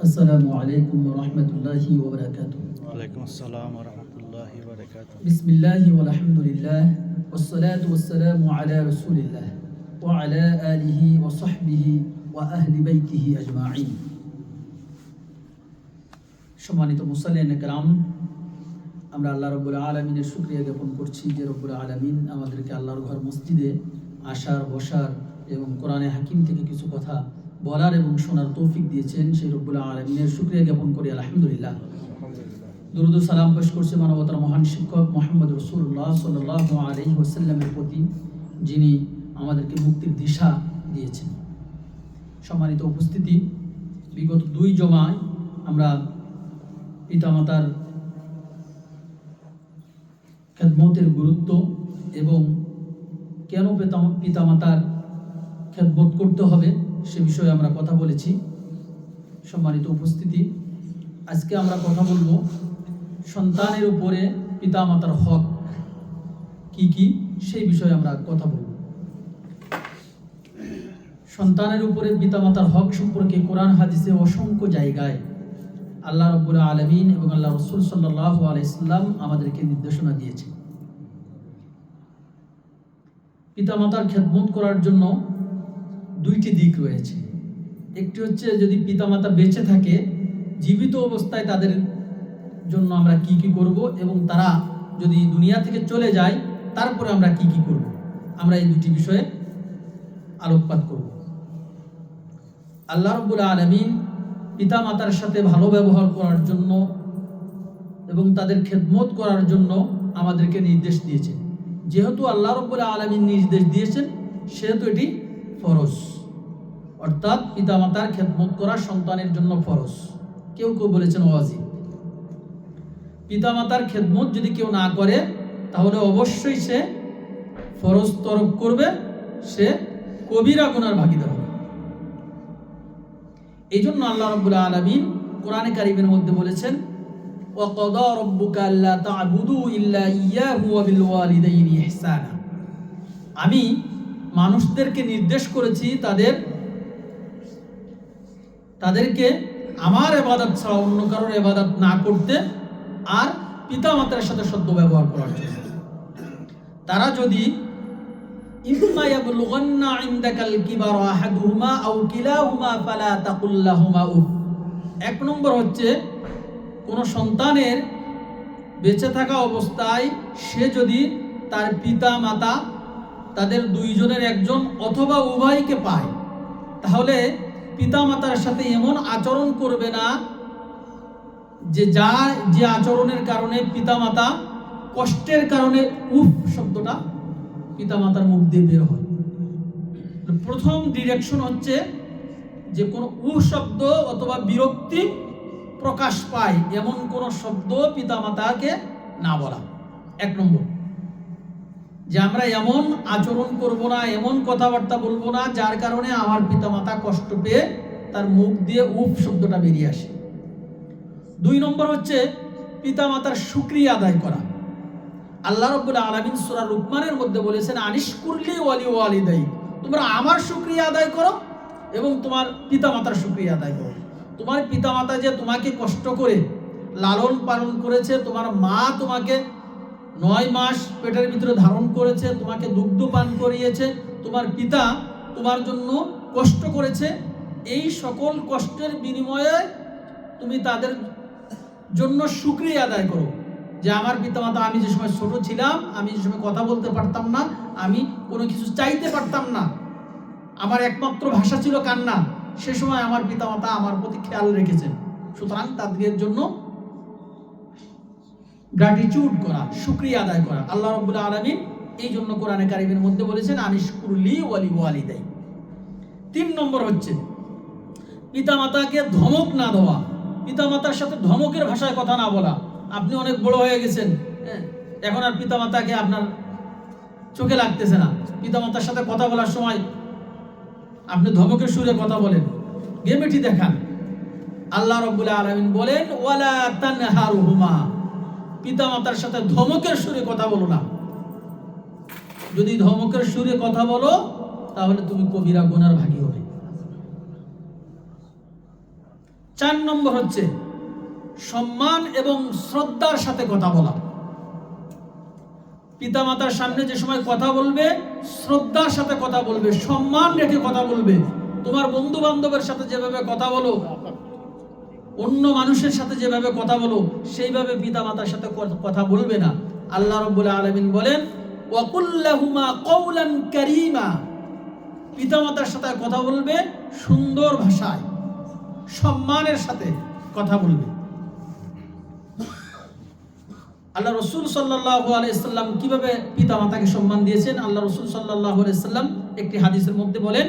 السلام عليكم ورحمة الله وبركاته. وعليكم السلام ورحمة الله وبركاته. بسم الله والحمد لله والصلاة والسلام على رسول الله وعلى آله وصحبه وأهل بيته أجمعين. সম্মানিত মুসল্লিন کرام, আমরা আল্লাহ রাব্বুল আলামিনের শুকরিয়া জ্ঞাপন করছি যে রব্বুল আলামিন আমাদেরকে আল্লাহর ঘর মসজিদে আসার, বসার এবং কোরআনে হাকিম থেকে কিছু কথা বলার এবং শোনার তৌফিক দিয়েছেন। সেই রব্বুল আলামিনের শুকরিয়া জ্ঞাপন করি আলহামদুলিল্লাহ। দুরূদ ও সালাম পেশ করছি মানবতার মহান শিক্ষক মুহাম্মদ রাসূলুল্লাহ সাল্লাল্লাহু আলাইহি ওয়াসাল্লামের প্রতি, যিনি আমাদেরকে মুক্তির দিশা দিয়েছেন। সম্মানিত উপস্থিতি, বিগত 2 জমায় আমরা পিতামাতার খেদমতের গুরুত্ব এবং কেন পিতামাতার খেদমত করতে হবে সে বিষয়ে আমরা কথা বলেছি। সম্মানিত উপস্থিতি, আজকে আমরা কথা বলবো সন্তানের উপরে পিতামাতার হক কি কি সেই বিষয়ে আমরা কথা বলব। সন্তানের উপরে পিতামাতার হক সম্পর্কে কোরআন হাদিসে অসংখ্য জায়গায় আল্লাহ রাব্বুল আলামিন এবং আল্লাহ রাসূল সাল্লাল্লাহু আলাইহি সাল্লাম আমাদেরকে নির্দেশনা দিয়েছে। পিতামাতার খেদমত করার জন্য 2টি দিক রয়েছে। একটি হচ্ছে যদি পিতামাতা বেঁচে থাকে, জীবিত অবস্থায় তাদের জন্য আমরা কি কি করব, এবং তারা যদি দুনিয়া থেকে চলে যায় তারপরে আমরা কি কি করব, আমরা এই 2টি বিষয়ে আলোকপাত করব। আল্লাহ রাব্বুল আলামিন পিতামাতার সাথে ভালো ব্যবহার করার জন্য এবং তাদের খেদমত করার জন্য আমাদেরকে নির্দেশ দিয়েছেন। যেহেতু আল্লাহ রাব্বুল আলামিন নির্দেশ দিয়েছেন সেহেতু এটি ফরজ, অর্থাৎ পিতামাতার খেদমত করা সন্তানের জন্য ফরজ। কেউ কেউ বলেছেন ওয়াজিব। পিতামাতার খেদমত যদি কেউ না করে তাহলে অবশ্যই সে ফরজ তরক করবে, সে কবিরা গুনার ভাগীদার হবে। এই জন্য আল্লাহ রাব্বুল আলামিন কোরআনে কারীমের মধ্যে বলেছেন, ওয়াকাদা রাব্বুকা আল্লা তা'বুদু ইল্লা ইয়্যাহু ওয়া বিল ওয়ালিদাইনি ইহসানা। আমি মানুষদেরকে নির্দেশ করেছি তাদেরকে আমার ইবাদত ছাড়া অন্য কারোর ইবাদত না করতে আর পিতামাতার সাথে সদ্য ব্যবহার করার জন্য। তারা যদি ইম্মা ইয়াবলুগান্না ইনদাকাল কিবারা আহাদুহুমা আও কিলাহুমা ফালা তাকুল লাহুমা উফ। 1 নম্বর হচ্ছে, কোন সন্তানের বেঁচে থাকা অবস্থায় সে যদি তার পিতা মাতা তাদের 2 জনের একজন অথবা উভয়কে পায়, তাহলে পিতা মাতার সাথে এমন আচরণ করবে না যে আচরণের কারণে পিতামাতা কষ্টের কারণে উফ শব্দটা পিতামাতার মুখ দিয়ে বের হয়। প্রথম ডিরেকশন হচ্ছে যে কোনো উফ শব্দ অথবা বিরক্তি প্রকাশ পায় এমন কোন শব্দ পিতামাতাকে না বলা। 1 নম্বর, যে আমরা এমন আচরণ করব না, এমন কথাবার্তা বলবো না যার কারণে আমার পিতামাতা কষ্ট পেয়ে তার মুখ দিয়ে উফ শব্দটা বেরিয়ে আসে। 2 নম্বর হচ্ছে পিতামাতার শুকরিয়া আদায় করা। আল্লাহ রাব্বুল আলামিন সূরা লুকমানের মধ্যে বলেছেন, আনিশকুরলি ওয়ালি ওয়ালিদাই, তোমরা আমার শুকরিয়া আদায় করো এবং তোমার পিতামাতার শুকরিয়া আদায় করো। তোমার পিতামাতা যে তোমাকে কষ্ট করে লালন পালন করেছে, তোমার মা তোমাকে 9 মাস পেটের ভিতরে ধারণ করেছে, তোমাকে দুগ্ধ পান করিয়েছে, তোমার পিতা তোমার জন্য কষ্ট করেছে, এই সকল কষ্টের বিনিময়ে তুমি তাদের জন্য শুকরিয়া আদায় করো। যে আমার পিতামাতা, আমি যে সময় ছোট ছিলাম, আমি যে সময় কথা বলতে পারতাম না, আমি কোনো কিছু চাইতে পারতাম না, আমার একমাত্র ভাষা ছিল কান্না, সে সময় আমার পিতামাতা আমার প্রতি খেয়াল রেখেছেন। সুতরাং তাদের জন্য গ্র্যাটিটিউড করা, শুকরিয়া আদায় করা। আল্লাহ রাব্বুল আলামিন এই জন্য কোরআনে কারীমের মধ্যে বলেছেন, আনিশকুরলি ওয়ালি ওয়ালিদাই। 3 নম্বর হচ্ছে পিতামাতাকে ধমক না দেওয়া, পিতামাতার সাথে ধমকের ভাষায় কথা না বলা। আপনি অনেক বড় হয়ে গেছেন, এখন আর পিতামাতাকে আপনার চোখে লাগতেছে না, পিতামাতার সাথে কথা বলার সময় আপনি ধমকের সুরে কথা বলেন, গেমেটি দেখান। আল্লাহ রাব্বুল আলামিন বলেন, ওয়ালা তানহারুহুমা, পিতামাতার সাথে ধমকের সুরে কথা বলো না। যদি ধমকের সুরে কথা বলো তাহলে তুমি কবিরা গুনার ভাগী হবে। 4 নম্বর হচ্ছে সম্মান এবং শ্রদ্ধার সাথে কথা বলা। পিতামাতার সামনে যে সময় কথা বলবে শ্রদ্ধার সাথে কথা বলবে, সম্মান রেখে কথা বলবে। তোমার বন্ধু বান্ধবের সাথে যেভাবে কথা বলো, অন্য মানুষের সাথে যেভাবে কথা বলো, সেইভাবে পিতামাতার সাথে কথা বলবে না। আল্লাহ রাব্বুল আলামিন বলেন ওয়াকুল লাহুমা কওলান কারীমা, পিতামাতার সাথে কথা বলবে সুন্দর ভাষায়, সম্মানের সাথে কথা বলবে। আল্লাহ রাসূল সাল্লাল্লাহু আলাইহি সাল্লাম কিভাবে পিতামাতাকে সম্মান দিয়েছেন, আল্লাহ রাসূল সাল্লাল্লাহু আলাইহি সাল্লাম একটি হাদিসের মধ্যে বলেন,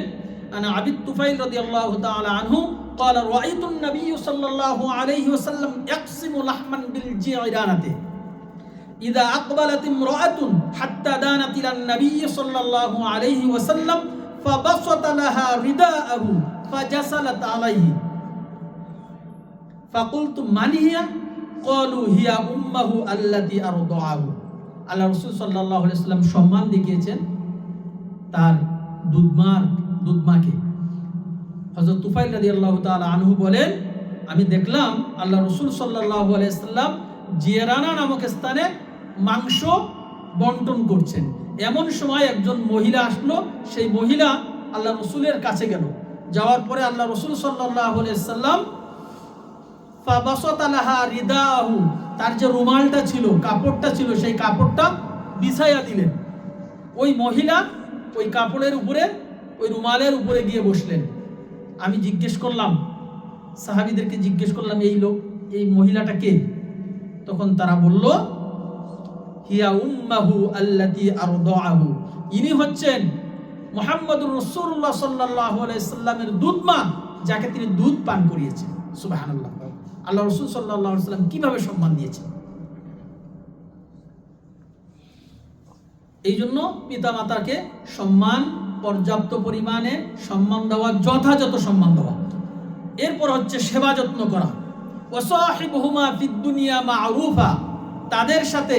আনা আবি তুফাইল রাদিয়াল্লাহু তাআলা আনহু قال رأيت النبي صلى الله عليه وسلم يقسم لحما بالجيرانة إذا أقبلت امرأة حتى دانت إلى النبي صلى الله عليه وسلم فبسط لها رداءه فجسلت عليه فقلت من هي قالوا هي أمه التي أرضعه। আল্লাহ রাসূল সাল্লাল্লাহু আলাইহি ওয়াসাল্লাম সম্মান দেখিয়েছেন তার দুধমাকে। হযরত তুফাইল রাদিয়াল্লাহু তাআলা আনহু বলেন, আমি দেখলাম আল্লাহ রাসূল সাল্লাল্লাহু আলাইহি ওয়াসাল্লাম জিরানা নামক স্থানে মাংস বন্টন করছেন। এমন সময় একজন মহিলা আসলো, সেই মহিলা আল্লাহ রাসূলের কাছে গেল। যাওয়ার পরে আল্লাহ রাসূল সাল্লাল্লাহু আলাইহি ওয়াসাল্লাম ফাবাসাতা লাহা রিদাহু, তার যে রুমালটা ছিল, কাপড়টা ছিল, সেই কাপড়টা বিছাইয়া দিলেন। ওই মহিলা ওই কাপড়ের উপরে, ওই রুমালের উপরে গিয়ে বসলেন। আমি জিজ্ঞেস করলাম, সাহাবীদেরকে জিজ্ঞেস করলাম, এই মহিলাটা কে? তখন তারা বলল, হিয়া উম্মাহু আল্লাতী আরদাহু, ইনি হচ্ছেন মুহাম্মদুর রাসূলুল্লাহ সাল্লাল্লাহু আলাইহি সাল্লামের দুধমা, যাকে তিনি দুধ পান করিয়েছেন। সুবহানাল্লাহ। আল্লাহ রাসূল সাল্লাল্লাহু আলাইহি সাল্লাম কিভাবে সম্মান দিয়েছেন। এই জন্য পিতামাতাকে সম্মান, পর্যাপ্ত পরিমাণে সম্মান দেওয়া, যথাযথ সম্মান দেওয়া। এরপর হচ্ছে সেবা যত্ন করা। ওয়াসাহিবহুমা ফিদ দুনিয়া মা'রুফা, তাদের সাথে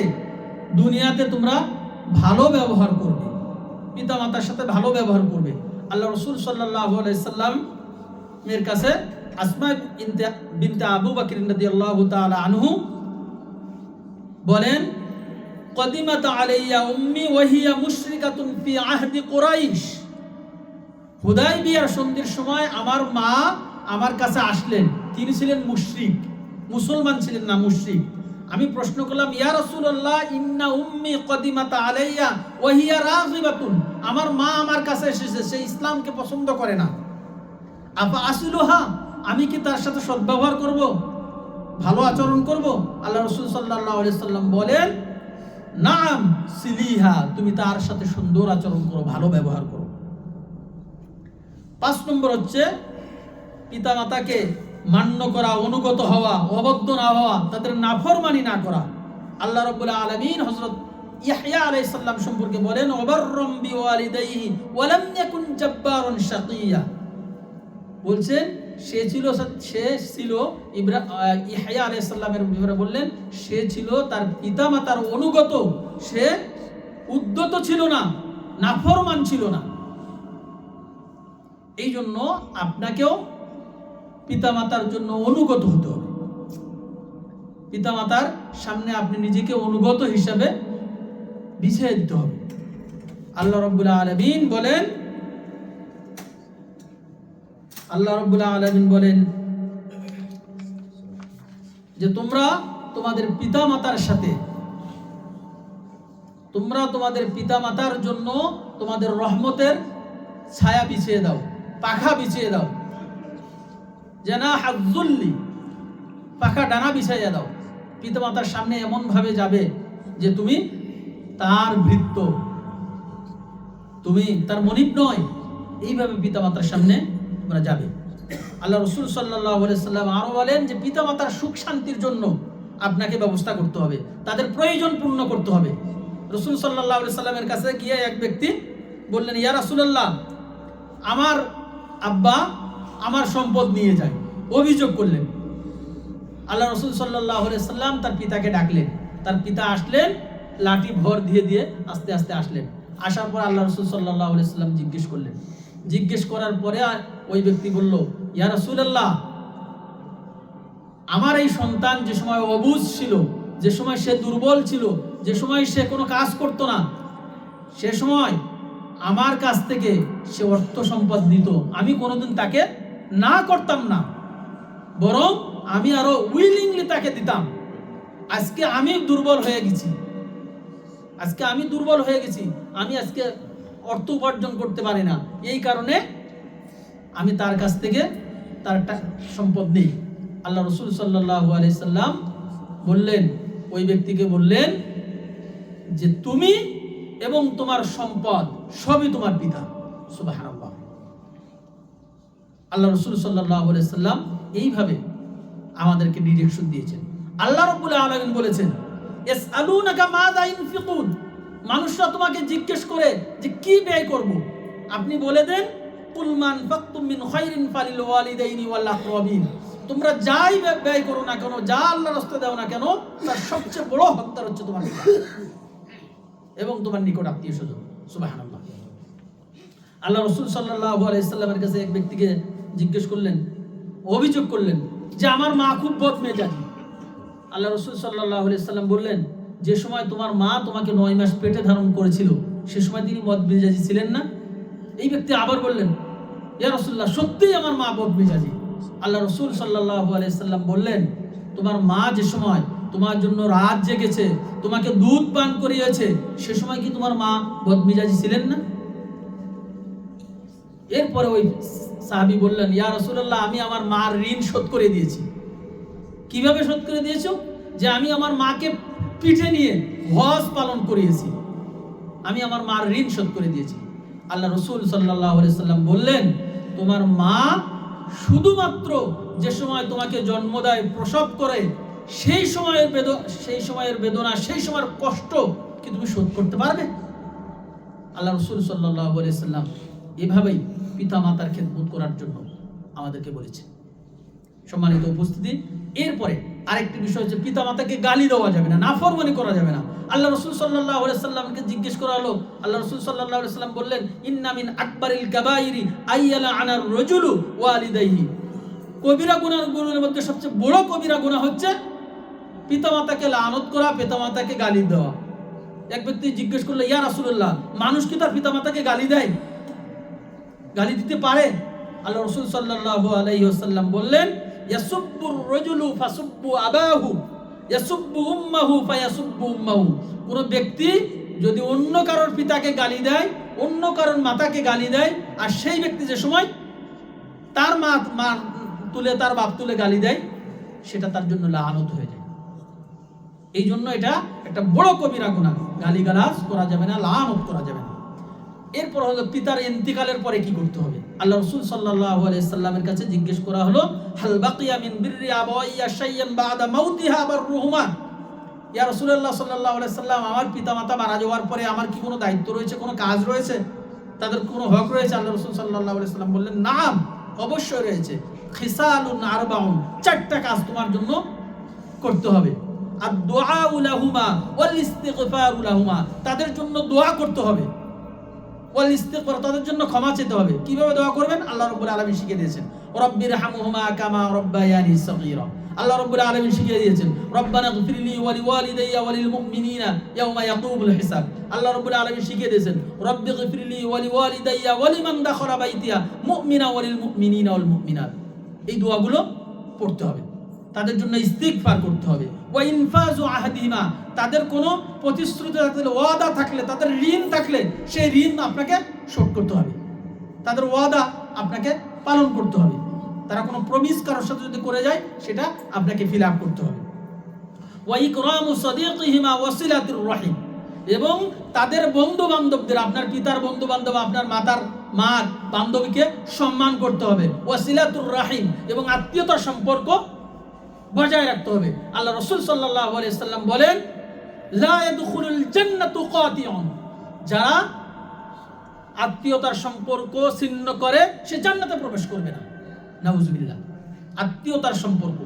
দুনিয়াতে তোমরা ভালো ব্যবহার করবে, পিতামাতার সাথে ভালো ব্যবহার করবে। আল্লাহ রাসূল সাল্লাল্লাহু আলাইহি সাল্লাম এর কাছে আসমা বিনতে আবু বকর রাদিয়াল্লাহু তাআলা আনহু বলেন, কদিমাত আলাইয়া উম্মি ওয়া হিয়া মুশরিকাতুন ফি আহদি কুরাইশ, হুদায়বিয়ার সন্ধির সময় আমার মা আমার কাছে আসলেন। তিনি ছিলেন মুশরিক, মুসলমান ছিলেন না, মুশরিক। আমি প্রশ্ন করলাম, ইয়া রাসূলুল্লাহ ইন্না উম্মি কদিমাত আলাইয়া ওয়া হিয়া রাগিবাতুন, আমার মা আমার কাছে এসেছে, সে ইসলামকে পছন্দ করে না। আফা আসিলুহা, আমি কি তার সাথে সদ্ব্যবহার করব, ভালো আচরণ করব? আল্লাহ রাসূল সাল্লাল্লাহু আলাইহি সাল্লাম বলেন, নাম সিলিহা, তুমি তার সাথে সুন্দর আচরণ করো, ভালো ব্যবহার করো। 5 নম্বর হচ্ছে পিতামাতাকে মান্য করা, অনুগত হওয়া, অবদ্ধ না হওয়া, তাদের নাফরমানি না করা। আল্লাহ রাব্বুল আলামিন হযরত ইয়াহইয়া আলাইহিস সালাম সম্পর্কে বলেন, ওয়াবাররাম বিওয়ালিদাইহি ওয়া লাম ইয়াকুন জাব্বারান শাকিয়া, বলছেন সে ছিল ইয়াহইয়া আলাইহিস সালামের ব্যাপারে বললেন, সে ছিল তার পিতামাতার অনুগত, সে উদ্যত ছিল না, নাফরমান ছিল না। এই জন্য আপনাকেও পিতামাতার জন্য অনুগত হতে হবে। পিতামাতার সামনে আপনি নিজেকে অনুগত হিসাবে বিছিয়ে দিতে হবে। আল্লাহ রাব্বুল আলামিন বলেন, যে তোমরা তোমাদের পিতামাতার জন্য তোমাদের রহমতের ছায়া বিছিয়ে দাও, পাখা বিছিয়ে দাও, জানাহাজ্জুল্লি, পাখা ডানা বিছাইয়া দাও। পিতামাতার সামনে এমন ভাবে যাবে যে তুমি তার ভৃত্য, তুমি তার মনিব নয়। এইভাবে পিতামাতার সামনে তোমরা যাবে। আল্লাহ রাসূল সাল্লাল্লাহু আলাইহি সাল্লাম আরো বলেন যে পিতামাতার সুখ শান্তির জন্য আপনাকে ব্যবস্থা করতে হবে, তাদের প্রয়োজন পূর্ণ করতে হবে। রাসূল সাল্লাল্লাহু আলাইহি সাল্লামের কাছে গিয়ে এক ব্যক্তি বললেন, ইয়া রাসূলুল্লাহ, আমার আব্বা আমার সম্পদ নিয়ে যায়, অভিযোগ করলেন। আল্লাহ রাসূল সাল্লাল্লাহু আলাইহি সাল্লাম তার পিতাকে ডাকলেন। তার পিতা আসলেন, লাঠি ভর দিয়ে আস্তে আস্তে আসলেন। আসার পর আল্লাহ রাসূল সাল্লাল্লাহু আলাইহি সাল্লাম জিজ্ঞেস করলেন। জিজ্ঞেস করার পরে ওই ব্যক্তি বলল, ইয়া রাসূলুল্লাহ, আমার এই সন্তান যে সময় অবুঝ ছিল, যে সময় সে দুর্বল ছিল, যে সময় সে কোনো কাজ করতো না, সে সময় আমার কাছ থেকে সে অর্থ সম্পদ দিত, আমি কোনোদিন তাকে না করতাম না, বরং আমি আরো উইলিংলি তাকে দিতাম। আজকে আমি দুর্বল হয়ে গেছি, আমি আজকে অর্থ উপার্জন করতে পারি না, এই কারণে আমি তার কাছ থেকে তার সম্পদ নেই। আল্লাহ রসুল সাল্লাল্লাহু আলাইহি সাল্লাম বললেন, ওই ব্যক্তিকে বললেন যে তুমি এবং তোমার সম্পদ সবই তোমার পিতা। সুবহানাল্লাহ। আল্লাহ রসুল সাল্লাল্লাহু আলাইহি সাল্লাম এইভাবে আমাদেরকে ডিরেকশন দিয়েছেন। আল্লাহ রাব্বুল আলামিন বলেছেন, ইয়াসআলুনাকা মাযা ইনফিকুন, মানুষরা তোমাকে জিজ্ঞেস করে যে কি ব্যয় করব, আপনি বলে দেন কুল মান ফাকতুম মিন খায়রিন ফালিল ওয়ালিদাইনি ওয়াল আকরাবিন, তোমরা যাই ব্যয় করো না কেন, যা আল্লাহর রাস্তায় দাও না কেন, তার সবচেয়ে বড় হকদার হচ্ছে তোমার পিতা এবং তোমার নিকট আত্মীয় স্বজন। সুবহানাল্লাহ। আল্লাহ রাসূল সাল্লাল্লাহু আলাইহি সাল্লামের কাছে এক ব্যক্তিকে জিজ্ঞেস করলেন, অভিযোগ করলেন যে আমার মা খুব বদমেজাজি। আল্লাহ রাসূল সাল্লাল্লাহু আলাইহি সাল্লাম বললেন, যে সময় তোমার মা তোমাকে 9 মাস পেটে ধারণ করেছিল সে সময় তিনি বদমেজাজি ছিলেন না? এই ব্যক্তি আবার বললেন, ইয়া রাসূলুল্লাহ, সত্যিই আমার মা বদমেজাজি। আল্লাহ রাসূল সাল্লাল্লাহু আলাইহি সাল্লাম বললেন, তোমার মা যে সময় তোমার জন্য রাত জেগেছে, তোমাকে দুধ পান করিয়েছে, সে সময় কি তোমার মা বদমেজাজি ছিলেন না? এরপরে ওই সাহাবী বললেন, ইয়া রাসূলুল্লাহ, আমি আমার মার ঋণ শোধ করে দিয়েছি। কিভাবে শোধ করে দিয়েছো? যে আমি আমার মাকে পিঠে নিয়ে হজ পালন করিয়েছি, আমি আমার মার ঋণ শোধ করে দিয়েছি। আল্লাহ রাসূল সাল্লাল্লাহু আলাইহি সাল্লাম বললেন, তোমার মা শুধুমাত্র যে সময় তোমাকে জন্ম দেয়, প্রসব করে, সেই সময়ের বেদনা, সেই সময়ের কষ্ট কি তুমি শোধ করতে পারবে? আল্লাহ রাসূল সাল্লাল্লাহু আলাইহি সাল্লাম এভাবেই পিতা মাতার খেদমত করার জন্য আমাদেরকে বলেছে। সম্মানিত উপস্থিতি, এরপরে আরেকটি বিষয় হচ্ছে পিতা মাতাকে গালি দেওয়া যাবে না, নাফরমানি করা যাবে না। আল্লাহ রাসূল সাল্লাল্লাহু আলাইহি সাল্লামকে জিজ্ঞেস করা হলো, আল্লাহ রাসূল সাল্লাল্লাহু আলাইহি সাল্লাম বললেন, ইন্না মিন আকবারিল কাবাইরি আইয়ালা আনার রাজুলু ওয়ালিদাইহি, কবিরা গুনাহের মধ্যে সবচেয়ে বড় কবিরা গুনাহ হচ্ছে পিতামাতাকে লানত করা, পিতামাতাকে গালি দেওয়া। এক ব্যক্তি জিজ্ঞেস করলো, ইয়া রাসূলুল্লাহ, মানুষ কি তার পিতামাতাকে গালি দেয়, গালি দিতে পারে? আল্লাহ রাসূল সাল্লাল্লাহু আলাইহি ওয়াসাল্লাম বললেন, ইয়াসুব্বুর রাজুলু ফাসুব্বু আবাহু ইয়াসুব্বু উম্মাহু ফায়াসুব্বু উম্মাহু, কোন ব্যক্তি যদি অন্য কারোর পিতাকে গালি দেয়, অন্য কারোর মাতাকে গালি দেয়, আর সেই ব্যক্তি যে সময় তার মা তুলে, তার বাপ তুলে গালি দেয়, সেটা তার জন্য লানত হয়ে যায়। এই জন্য এটা একটা বড় কবিরা গুনাহ, গালিগালাজ করা যাবে না, লানত করা যাবে না। এরপর হলো পিতার ইন্তিকালের পরে কি করতে হবে। আল্লাহ রাসূল সাল্লাল্লাহু আলাইহি সাল্লামের কাছে জিজ্ঞেস করা হলো, হাল বাকিয়া মিন বিররি আবাওয়াইয়া শাইয়ান বাদা মাউতিহা বাররুহুমা, ইয়া রাসূলুল্লাহ সাল্লাল্লাহু আলাইহি সাল্লাম, আমার পিতামাতা মারা যাওয়ার পরে আমার কি কোনো দায়িত্ব রয়েছে, কোনো কাজ রয়েছে, তাদের কোনো হক রয়েছে? আল্লাহ রাসূল সাল্লাল্লাহু আলাইহি সাল্লাম বললেন, নাম, অবশ্যই রয়েছে। খিসালুন আরবাউন, 4টা কাজ তোমার জন্য করতে হবে। আর দুআউ লাহুমা ওয়াল ইস্তিগফারু লাহুমা, তাদের জন্য দোয়া করতে হবে, ওয়াল ইস্তিগফার, তাদের জন্য ক্ষমা চেতে হবে। কিভাবে দোয়া করবেন? আল্লাহ রাব্বুল আলামিন শিখিয়ে দিয়েছেন, রব্বিরহামহুমা কামা রাব্বায়ানি সগীরা। আল্লাহ রাব্বুল আলামিন শিখিয়ে দিয়েছেন, রব্বানা গফিরলি ওয়া লিওয়ালিদাইয়া ওয়া লিল মুমিনিনা ইয়াওমা ইয়াকুমুল হিসাব। আল্লাহ রাব্বুল আলামিন শিখিয়ে দিয়েছেন, রব্বি গফিরলি ওয়া লিওয়ালিদাইয়া ওয়া লিমান দাখালা বাইতিয়া মুমিনা ওয়া লিল মুমিনিনা ওয়াল মুমিনাত। এই দোয়াগুলো পড়তে হবে, তাদের জন্য ইস্তিগফার করতে হবে। ওয়া ইনফাজু আহদিহিমা, তাদের কোনো প্রতিশ্রুতি থাকলে, ওয়াদা থাকলে, তাদের ঋণ থাকলে, সেই ঋণ আপনাকে শোধ করতে হবে, তাদের ওয়াদা আপনাকে পালন করতে হবে। তারা কোনো প্রমিস কারোর সাথে যদি করে যায়, সেটা আপনাকে ফিল আপ করতে হবে। ওয়া ইকরামু সাদিকিহিমা ওয়া সিলাতুর রাহিম, এবং তাদের বন্ধু বান্ধবদের, আপনার পিতার বন্ধু বান্ধব, আপনার মাতার বান্ধবীকে সম্মান করতে হবে। ওয়া সিলাতুর রাহিম, এবং আত্মীয়তার সম্পর্ক বজায় রাখতে হবে। আল্লাহ রাসূল সাল্লাল্লাহু আলাইহি সাল্লাম বলেন, লা ইয়াদখুলুল জান্নাতু কাতিউন, যারা আত্মীয়তার সম্পর্ক ছিন্ন করে সে জান্নাতে প্রবেশ করবে না। নাউজুবিল্লাহ। আত্মীয়তার সম্পর্ক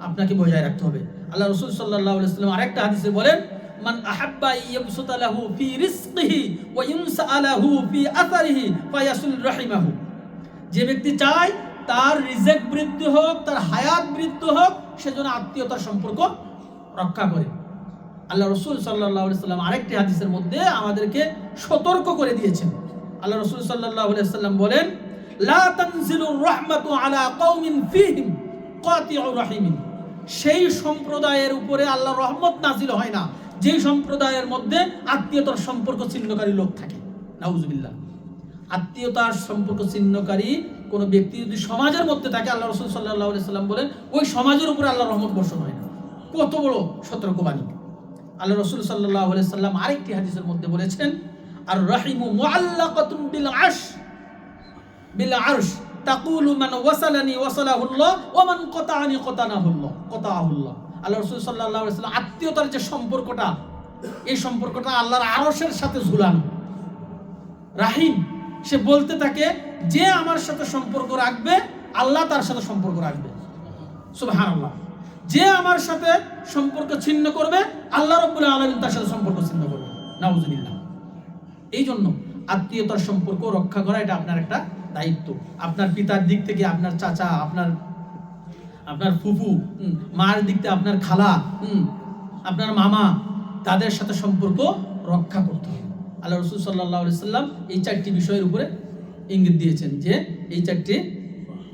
আপনাকে বজায় রাখতে হবে। আল্লাহ রাসূল সাল্লাল্লাহু আলাইহি সাল্লাম আরেকটা হাদিসে বলেন, মান আহাব্বা ইয়াবসুতা লাহু ফি রিজকিহি ওয়া ইনসাআলাহু ফি আথারিহি ফায়াসুল রাহিমাহু, যে ব্যক্তি চায় তার রিজেক বৃদ্ধি হোক, তার হায়াত বৃদ্ধি হোক, সেজন্য আত্মীয়তার সম্পর্ক রক্ষা করে। আল্লাহ রসুল সাল্লাল্লাহু আলাইহি সাল্লাম আরেকটি হাদিসের মধ্যে আমাদেরকে সতর্ক করে দিয়েছেন। আল্লাহ রসুল সাল্লাল্লাহু আলাইহি সাল্লাম বলেন, লা তানজিলুর রাহমাতু আলা কওমিন ফীহিম কাতিউর রাহিমিন। সেই সম্প্রদায়ের উপরে আল্লাহর রহমত নাজিল হয় না যেই সম্প্রদায়ের মধ্যে আত্মীয়তার সম্পর্ক ছিন্নকারী লোক থাকে। নাউজুবিল্লাহ। আত্মীয়তার সম্পর্ক ছিন্নকারী কোনো ব্যক্তি যদি সমাজের মধ্যে থাকে, আল্লাহ রসুল সাল্লাল্লাহু আলাইহি সাল্লাম বলেন ওই সমাজের উপরে আল্লাহর রহমত বর্ষণ হয় না। কত বড় সতর্কবাণী! আল্লাহ রসুল সাল্লাল্লাহু আলাইহি সাল্লাম আরেকটি হাদিসের মধ্যে বলেছেন, আর রাহিমু মুআল্লাকাতুন বিল আরশ তাকুলু মান ওয়াসালানি ওয়াসালাহুল্লাহ ওয়া মান কাতাআনি কাতাআহুল্লাহ। আল্লাহ রাসূল সাল্লাল্লাহু আলাইহি ওয়াসাল্লাম আত্মীয়তার যে সম্পর্কটা, এই সম্পর্কটা আল্লাহর আরশের সাথে ঝুলানো। রাহিম, সে বলতে থাকে যে আমার সাথে সম্পর্ক রাখবে আল্লাহ তার সাথে সম্পর্ক রাখবে। সুবহানাল্লাহ। যে আমার সাথে সম্পর্ক ছিন্ন করবে আল্লাহ রাব্বুল আলামিন তার সাথে সম্পর্ক ছিন্ন করবে। নাউজুবিল্লাহ। এই জন্য আত্মীয়তার সম্পর্ক রক্ষা করা এটা আপনার একটা দায়িত্ব। আপনার পিতার দিক থেকে আপনার চাচা, আপনার ফুফু, মার দিক থেকে আপনার খালা, আপনার মামা, তাদের সাথে সম্পর্ক রক্ষা করতে হবে। আল্লাহ রাসূল সাল্লাল্লাহু আলাইহি সাল্লাম এই চারটি বিষয়ের উপরে ইঙ্গিত দিয়েছেন যে এই চারটি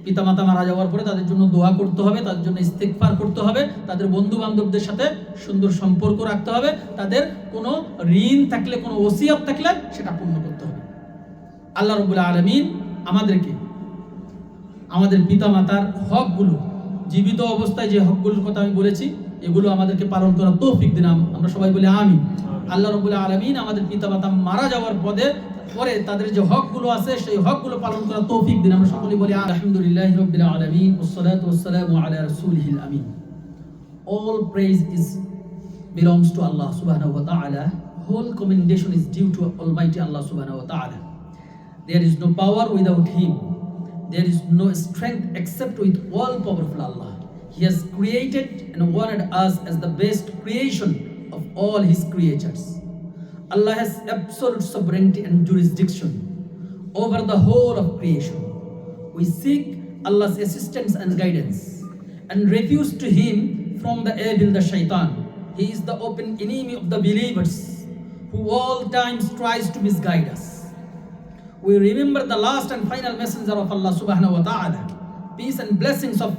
পিতামাতা মারা যাওয়ার পরে তাদের জন্য দোয়া করতে হবে, তাদের জন্য ইস্তিগফার করতে হবে, তাদের বন্ধু বান্ধবদের সাথে সুন্দর সম্পর্ক রাখতে হবে, তাদের কোনো ঋণ থাকলে, কোনো ওসিয়ত থাকলে সেটা পূর্ণ করতে হবে। আল্লাহ রাব্বুল আলামিন আমাদেরকে আমাদের পিতামাতার হকগুলো, জীবিত অবস্থায় যে হকগুলোর কথা আমি বলেছি, এগুলো আমাদেরকে পালন করার তৌফিক দিন। আমরা সবাই বলি আমিন। আল্লাহ রাব্বুল আলামিন আমাদের পিতামাতা মারা যাওয়ার পরে তাদের যে হকগুলো আছে সেই হকগুলো পালন করার তৌফিক দিন। আমরা সকলেই বলি আলহামদুলিল্লাহি রাব্বিল আলামিন ওয়াসসালাতু ওয়াসসালামু আলা রাসূলিহিল আমিন। All praise belongs to Allah subhanahu wa ta'ala. Whole commendation is due to Almighty Allah subhanahu wa ta'ala. There is no power without Him. There is no strength except with all powerful Allah. He has created and honored us as the best creation of all His creatures. Allah has absolute sovereignty and jurisdiction over the whole of creation. We seek Allah's assistance and guidance and refuse to Him from the evil, the shaitan. He is the open enemy of the believers who all times tries to misguide us. We remember the last and final messenger of Allah subhanahu wa ta'ala. Peace and blessings of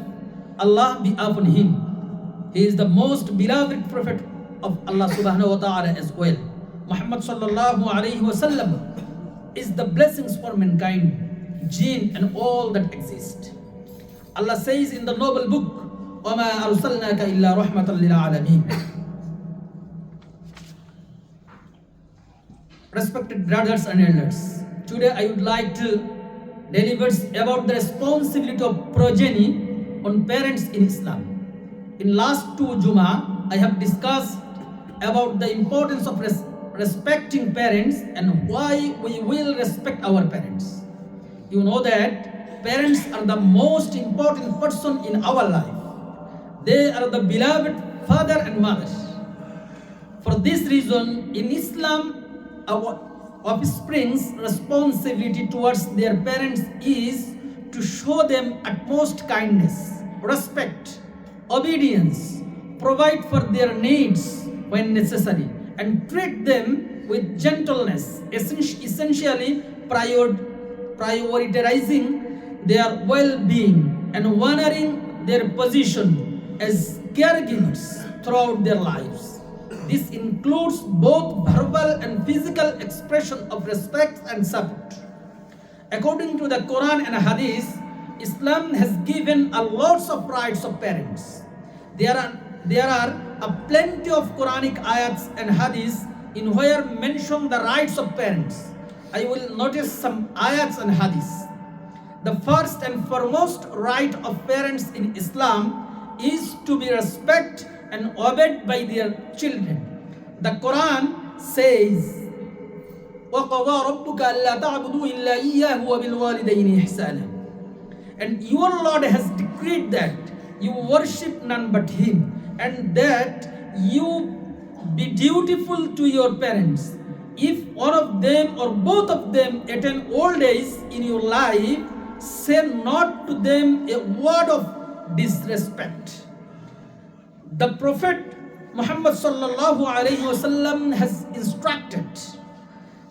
Allah be upon him. He is the most beloved prophet of Allah subhanahu wa ta'ala as well. Muhammad sallallahu alayhi wa sallam is the blessings for mankind, jinn and all that exist. Allah says in the noble book, وَمَا أَرْسَلْنَاكَ إِلَّا رَحْمَةً لِلْعَالَمِينَ. Respected brothers and elders, today I would like to deliver about the responsibility of progeny on parents in Islam. In last 2 Jummah, I have discussed about the importance of respecting parents and why we will respect our parents. You know that parents are the most important person in our life. They are the beloved father and mother. For this reason, in Islam, our offspring's responsibility towards their parents is to show them utmost kindness, respect, obedience, provide for their needs when necessary, and treat them with gentleness, essentially prioritizing their well-being and honoring their position as caregivers throughout their lives. This includes both verbal and physical expression of respect and support. According to the Quran and Hadith, Islam has given a lots of rights of parents. There are a plenty of Quranic ayats and Hadiths in where mention the rights of parents. I will notice some ayats and Hadiths. The first and foremost right of parents in Islam is to be respected and obeyed by their children. The Quran says, وَقَضَى رَبُّكَ أَلَّا تَعْبُدُوا إِلَّا إِيَّاهُ وَبِالْوَالِدَيْنِ إِحْسَانًا. And your Lord has decreed that you worship none but Him, and that you be dutiful to your parents. If one of them or both of them attain old age in your life, say not to them a word of disrespect. The Prophet Muhammad sallallahu alaihi wasallam has instructed,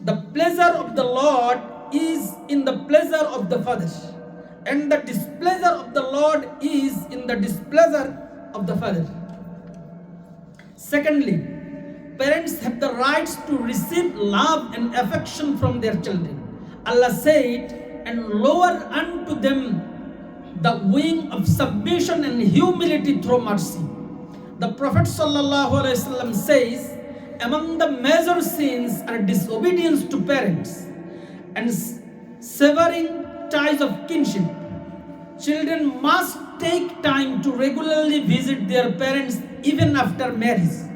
the pleasure of the Lord is in the pleasure of the father, and the displeasure of the Lord is in the displeasure of the father. Secondly, parents have the rights to receive love and affection from their children. Allah said, and lower unto them the wing of submission and humility through mercy. The Prophet ﷺ says, among the major sins are disobedience to parents and severing ties of kinship. Children must take time to regularly visit their parents even after marriage.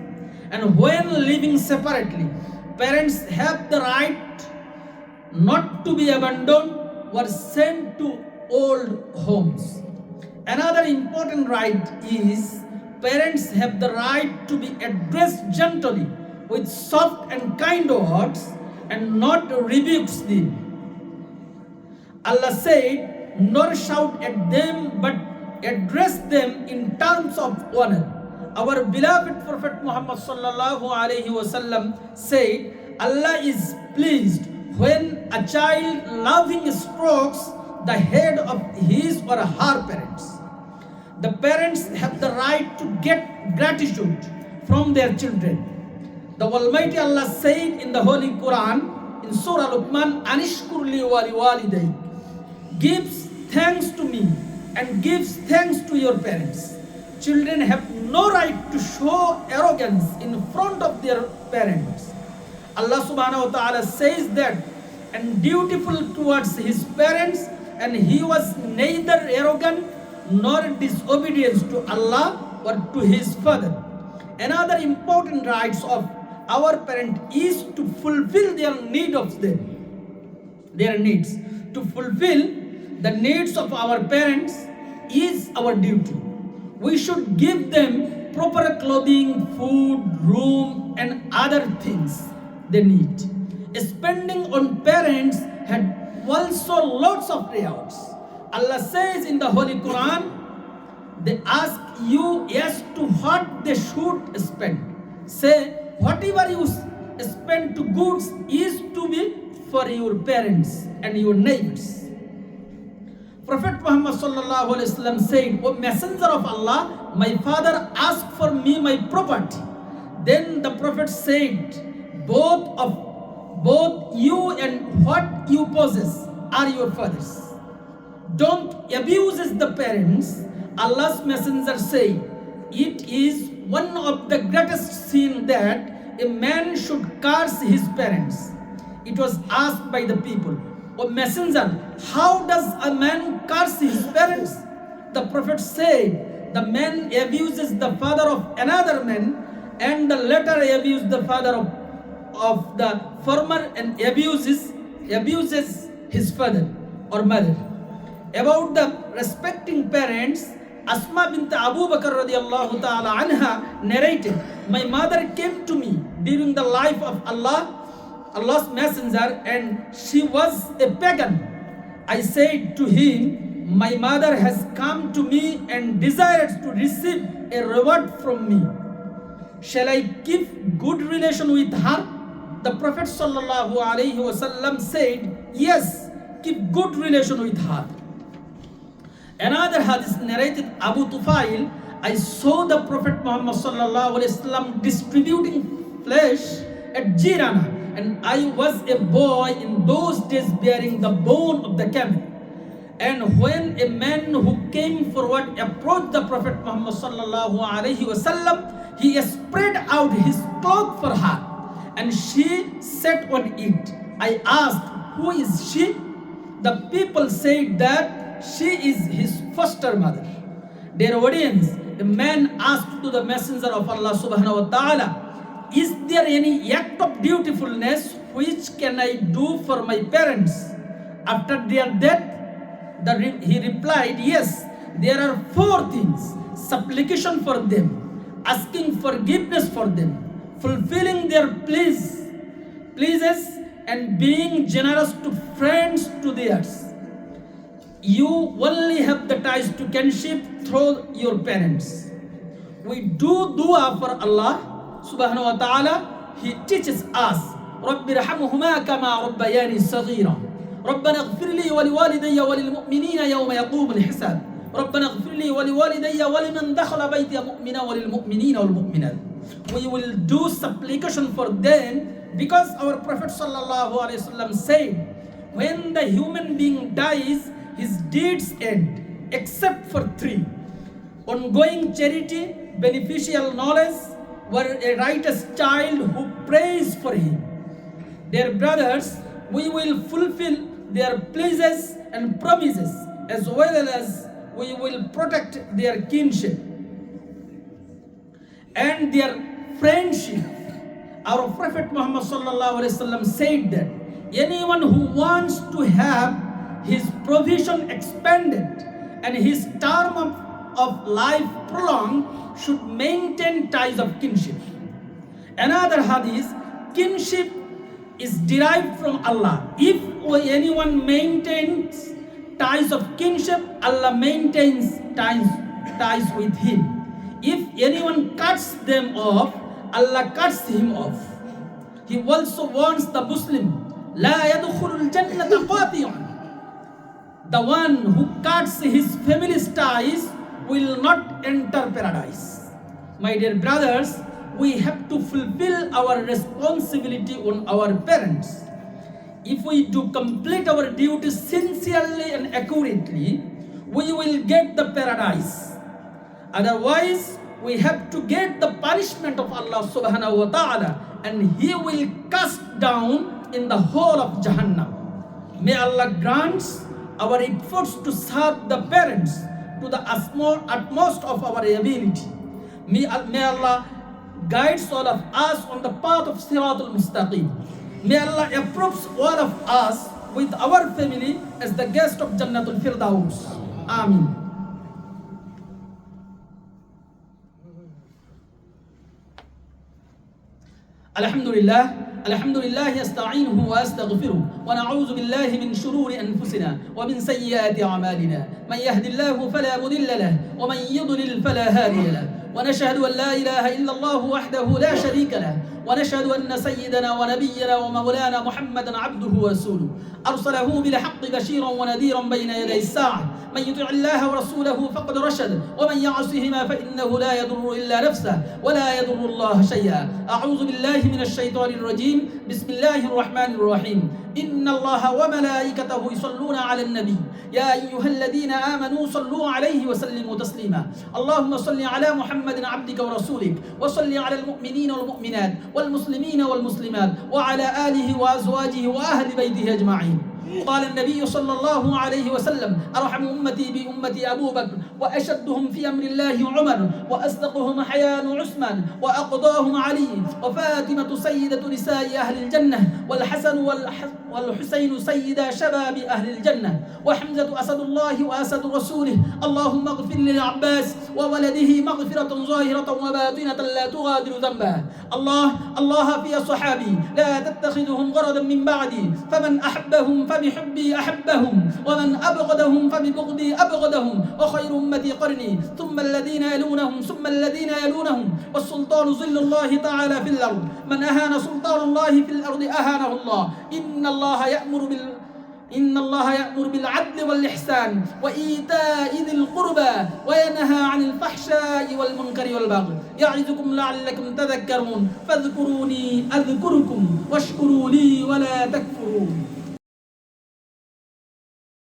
And when living separately, parents have the right not to be abandoned or sent to old homes. Another important right is parents have the right to be addressed gently with soft and kind words and not rebukes them. Allah said, nor shout at them but address them in terms of honor. Our beloved Prophet Muhammad sallallahu alaihi wasallam said, Allah is pleased when a child loving strokes the head of his or her parents. The parents have the right to get gratitude from their children. The Almighty Allah said in the Holy Quran in Surah Luqman, Anishkur li waliday, gives thanks to me and gives thanks to your parents. Children have no right to show arrogance in front of their parents. Allah subhanahu wa ta'ala says that, and dutiful towards his parents, and he was neither arrogant nor disobedience to Allah or to his father. Another important rights of our parent is to fulfill their need of them, their needs. To fulfill the needs of our parents is our duty. We should give them proper clothing, food, room, and other things they need. Spending on parents had also lots of rewards. Allah says in the Holy Quran, they ask you as to what they should spend. Say, whatever you spend to goods is to be for your parents and your neighbors. Prophet Muhammad sallallahu alaihi wasallam said, O Messenger of Allah, my father asked for me my property. Then the Prophet said, both you and what you possess are your father's. Don't abuse the parents. Allah's Messenger said, it is one of the greatest sin that a man should curse his parents. It was asked by the people, O Messenger, how does a man curse his parents? The Prophet said, the man abuses the father of another man, and the latter abuses the father of the former and abuses his father or mother. About the respecting parents, Asma bint Abu Bakr radiallahu ta'ala anha narrated, my mother came to me during the life of Allah's Messenger, and she was a pagan. I said to him, my mother has come to me and desires to receive a reward from me. Shall I keep good relation with her? The Prophet sallallahu alaihi wasallam said, yes, keep good relation with her. Another hadith narrated Abu Tufail, I saw the Prophet Muhammad sallallahu alaihi wasallam distributing flesh at Jirana, and I was a boy in those days bearing the bone of the camel. And when a man who came forward approached the Prophet Muhammad sallallahu alaihi wasallam, he spread out his cloak for her, and she sat on it. I asked, who is she? The people said that she is his foster mother. Dear audience, the man asked to the Messenger of Allah subhanahu wa ta'ala, is there any act of dutifulness which can I do for my parents after their death? He replied, yes, there are 4 things: supplication for them, asking forgiveness for them, fulfilling their pleases, and being generous to friends to theirs. You only have the ties to kinship through your parents. We do dua for Allah subhanahu wa ta'ala. He teaches us, رَبِّ رَحَمْهُمَا كَمَا رَبَّيَانِي صَغِيرًا رَبَّنَا اغْفِرْ لِي وَلِوَالِدَيَّ وَلِلْمُؤْمِنِينَ يَوْمَ يَقُومُ الْحِسَابُ رَبَّنَا اغْفِرْ لِي وَلِوَالِدَيَّ وَلِمَنْ دَخَلَ بَيْتِيَ مُؤْمِنًا وَلِلْمُؤْمِنِينَ وَالْمُؤْمِنَاتِ. We will do supplication for them because our Prophet sallallahu alaihi wasallam said, when the human being dies, his deeds end except for three: ongoing charity, beneficial knowledge, or a righteous child who prays for him. Dear brothers, we will fulfill their pledges and promises, as well as we will protect their kinship and their friendship. Our Prophet Muhammad sallallahu alaihi wasallam said that anyone who wants to have his provision expanded and his term of life prolonged should maintain ties of kinship. Another hadith, kinship is derived from Allah. If anyone maintains ties of kinship, Allah maintains ties with him. If anyone cuts them off, Allah cuts him off. He also warns the Muslim, لا يدخل الجنة قاطع. The one who cuts his family's ties will not enter paradise. My dear brothers, we have to fulfill our responsibility on our parents. If we do complete our duties sincerely and accurately, we will get the paradise. Otherwise, we have to get the punishment of Allah subhanahu wa ta'ala, and He will cast down in the hole of Jahannam. May Allah grant our efforts to serve the parents to the utmost of our ability. May Allah guides all of us on the path of Siratul Mustaqim. May Allah approves all of us with our family as the guest of Jannatul Firdaus. Amin. الحمد لله أستعينه وأستغفره ونعوذ بالله من شرور أنفسنا ومن سيئات أعمالنا من يهد الله فلا مضل له ومن يضلل فلا هادي له ونشهد أن لا إله إلا الله وحده لا شريك له ونشهد أن سيدنا ونبينا ومولانا محمدا عبده ورسوله أرسله بالحق بشيرا ونذيرا بين يدي الساعة من يطع الله ورسوله فقد رشد ومن يعصهما فإنه لا يضر إلا نفسه ولا يضر الله شيئا. أعوذ بالله من الشيطان الرجيم. بسم الله الرحمن الرحيم. إن الله وملائكته يصلون على النبي يا أيها الذين آمنوا صلوا عليه وسلموا تسليما. اللهم صل على محمد عبدك ورسولك وصل على المؤمنين والمؤمنات والمسلمين والمسلمات وعلى آله وأزواجه وأهل بيته أجمعين. قال النبي صلى الله عليه وسلم أرحم أمتي بأمتي أبو بكر وأشدهم في أمر الله عمر وأصدقهم حياء عثمان وأقضاهم علي وفاطمة سيدة نساء أهل الجنة والحسن والحسين سيدا شباب أهل الجنة وحمزة أسد الله وأسد رسوله. اللهم اغفر للعباس وولده مغفرة ظاهرة وباطنة لا تغادر ذنبا. الله في صحابي لا تتخذهم غرضا من بعدي فمن أحبهم فبحبي أحبهم ومن أبغضهم فببغضي أبغضهم وخير أمتي قرني ثم الذين يلونهم ثم الذين يلونهم والسلطان ظل الله تعالى في الأرض من أهان سلطان الله في الأرض أهانه الله. إن الله يأمر بالعدل والإحسان وإيتاء ذي القربى وينهى عن الفحشاء والمنكر والبغي يعظكم لعلكم تذكرون فاذكروني أذكركم واشكروا لي ولا تكفرون.